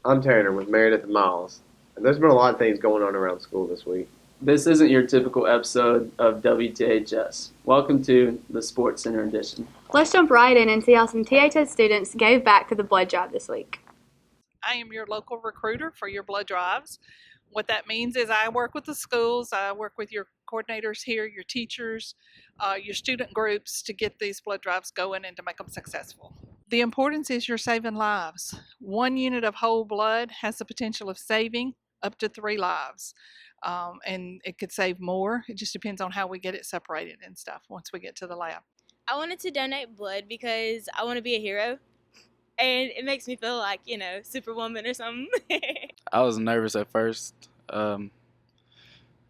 I'm Tanner with Meredith and Miles, and there's been a lot of things going on around school this week. This isn't your typical episode of WTHS. Welcome to the Sports Center edition. Let's jump right in and see how some THS students gave back to the blood drive this week. I am your local recruiter for your blood drives. What that means is I work with the schools, I work with your coordinators here, your teachers, your student groups to get these blood drives going and to make them successful. The importance is you're saving lives. 1 unit of whole blood has the potential of saving up to 3 lives. And it could save more. It just depends on how we get it separated and stuff once we get to the lab. I wanted to donate blood because I want to be a hero. And it makes me feel like, Superwoman or something. I was nervous at first,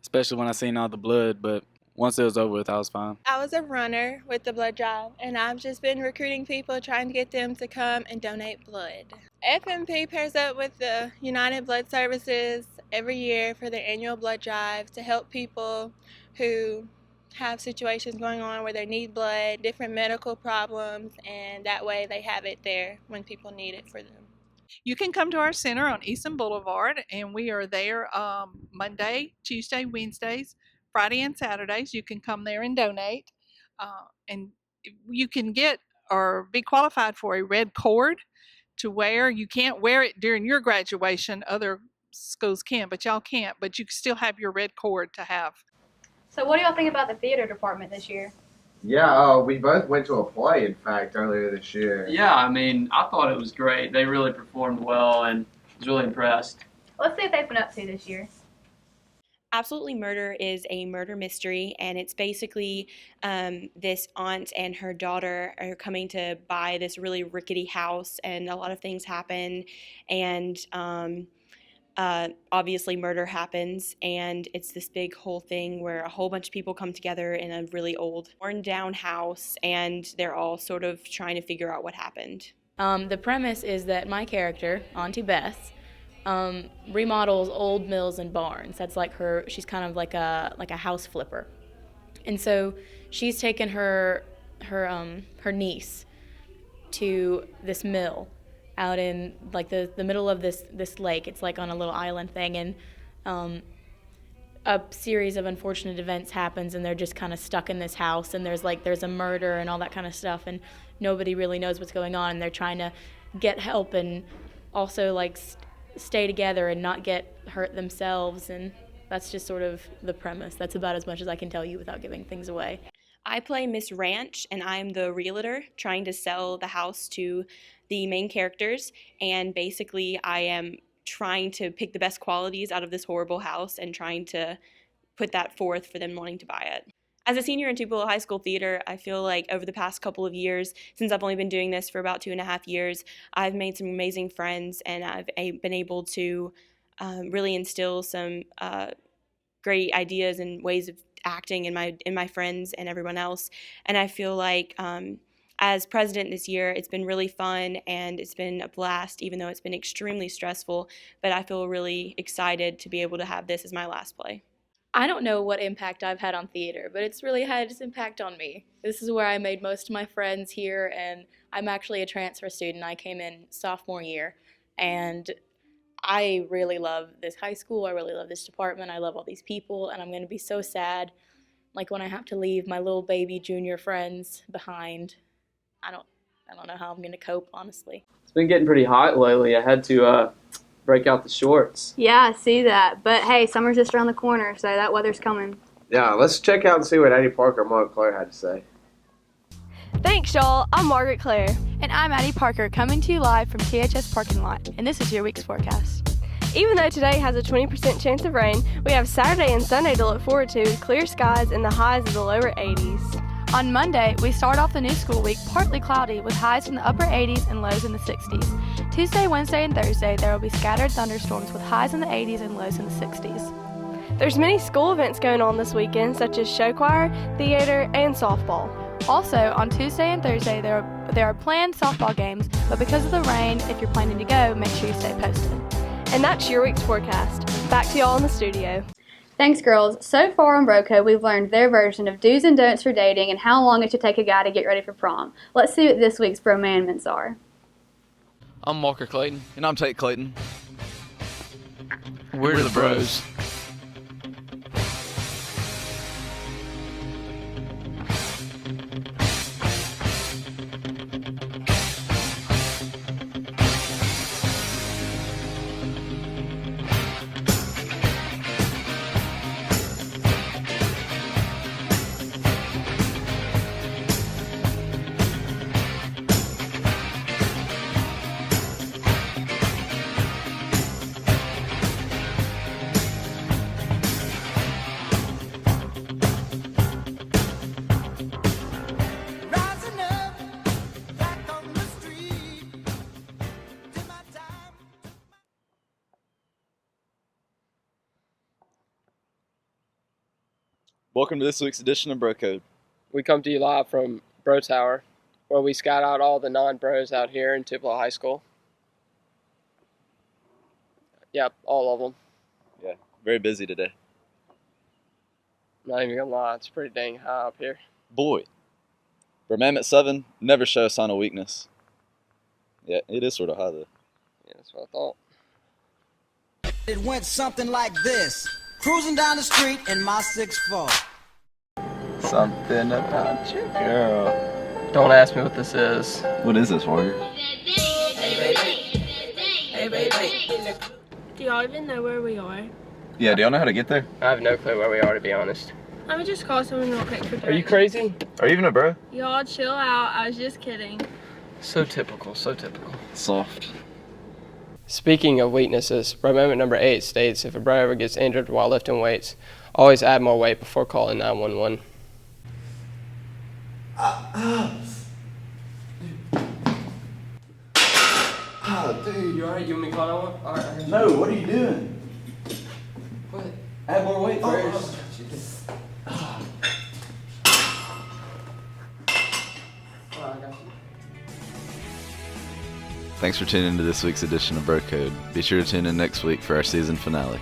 especially when I seen all the blood, but once it was over with, I was fine. I was a runner with the blood drive, and I've just been recruiting people, trying to get them to come and donate blood. FMP pairs up with the United Blood Services every year for their annual blood drive to help people who have situations going on where they need blood, different medical problems, and that way they have it there when people need it for them. You can come to our center on Easton Boulevard, and we are there Monday, Tuesday, Wednesdays, Friday, and Saturdays. You can come there and donate, and you can get or be qualified for a red cord to wear. You can't wear it during your graduation. Other schools can, but y'all can't. But you can still have your red cord to have. So what do y'all think about the theater department this year? Yeah, we both went to a play, in fact, earlier this year. Yeah, I thought it was great. They really performed well and I was really impressed. Let's see what they've been up to this year. Absolutely Murder is a murder mystery, and it's basically this aunt and her daughter are coming to buy this really rickety house, and a lot of things happen, and obviously murder happens, and it's this big whole thing where a whole bunch of people come together in a really old, worn down house, and they're all sort of trying to figure out what happened. The premise is that my character, Auntie Beth, remodels old mills and barns. That's like she's kind of like a house flipper. And so she's taken her niece to this mill out in like the middle of this lake. It's like on a little island thing, and a series of unfortunate events happens, and they're just kind of stuck in this house, and there's a murder and all that kind of stuff, and nobody really knows what's going on, and they're trying to get help and also stay together and not get hurt themselves, and that's just sort of the premise. That's about as much as I can tell you without giving things away. I play Miss Ranch, and I'm the realtor trying to sell the house to the main characters, and basically I am trying to pick the best qualities out of this horrible house and trying to put that forth for them wanting to buy it. As a senior in Tupelo High School theater, I feel like over the past couple of years, since I've only been doing this for about 2.5 years, I've made some amazing friends, and I've been able to really instill some great ideas and ways of acting in my friends and everyone else. And I feel like as president this year, it's been really fun and it's been a blast, even though it's been extremely stressful. But I feel really excited to be able to have this as my last play. I don't know what impact I've had on theater, but it's really had its impact on me. This is where I made most of my friends here, and I'm actually a transfer student. I came in sophomore year, and I really love this high school. I really love this department. I love all these people, and I'm going to be so sad, like when I have to leave my little baby junior friends behind. I don't know how I'm going to cope, honestly. It's been getting pretty hot lately. I had to break out the shorts. Yeah, I see that. But hey, summer's just around the corner, so that weather's coming. Yeah, let's check out and see what Addie Parker and Margaret Claire had to say. Thanks, Joel. I'm Margaret Claire. And I'm Addie Parker, coming to you live from THS parking lot. And this is your week's forecast. Even though today has a 20% chance of rain, we have Saturday and Sunday to look forward to with clear skies and the highs of the lower 80s. On Monday, we start off the new school week partly cloudy with highs in the upper 80s and lows in the 60s. Tuesday, Wednesday, and Thursday, there will be scattered thunderstorms with highs in the 80s and lows in the 60s. There's many school events going on this weekend, such as show choir, theater, and softball. Also, on Tuesday and Thursday, there are planned softball games, but because of the rain, if you're planning to go, make sure you stay posted. And that's your week's forecast. Back to y'all in the studio. Thanks, girls. So far on BroCo, we've learned their version of do's and don'ts for dating and how long it should take a guy to get ready for prom. Let's see what this week's bromandments are. I'm Walker Clayton. And I'm Tate Clayton. We're the bros. Welcome to this week's edition of Bro Code. We come to you live from Bro Tower, where we scout out all the non-bros out here in Tupelo High School. Yep, all of them. Yeah, very busy today. Not even gonna lie, it's pretty dang high up here. Boy, for a man at 7, never show a sign of weakness. Yeah, it is sort of high though. Yeah, that's what I thought. It went something like this. Cruising down the street in my 6'4". Something about you. Girl. Don't ask me what this is. What is this, Warrior? Hey, baby. Do y'all even know where we are? Yeah, do y'all know how to get there? I have no clue where we are, to be honest. Let me just call someone real quick for directions. Are you crazy? Are you even a bro? Y'all chill out. I was just kidding. So typical, so typical. Soft. Speaking of weaknesses, bro moment number 8 states if a bro ever gets injured while lifting weights, always add more weight before calling 911. Dude. You alright? You want me to call 911? Alright. No, what are you doing? What? Add more weight first. Thanks for tuning into this week's edition of Bro Code. Be sure to tune in next week for our season finale.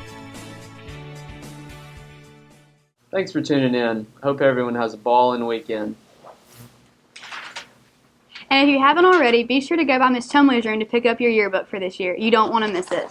Thanks for tuning in. Hope everyone has a ball and weekend. And if you haven't already, be sure to go by Miss Chumley's room to pick up your yearbook for this year. You don't want to miss it.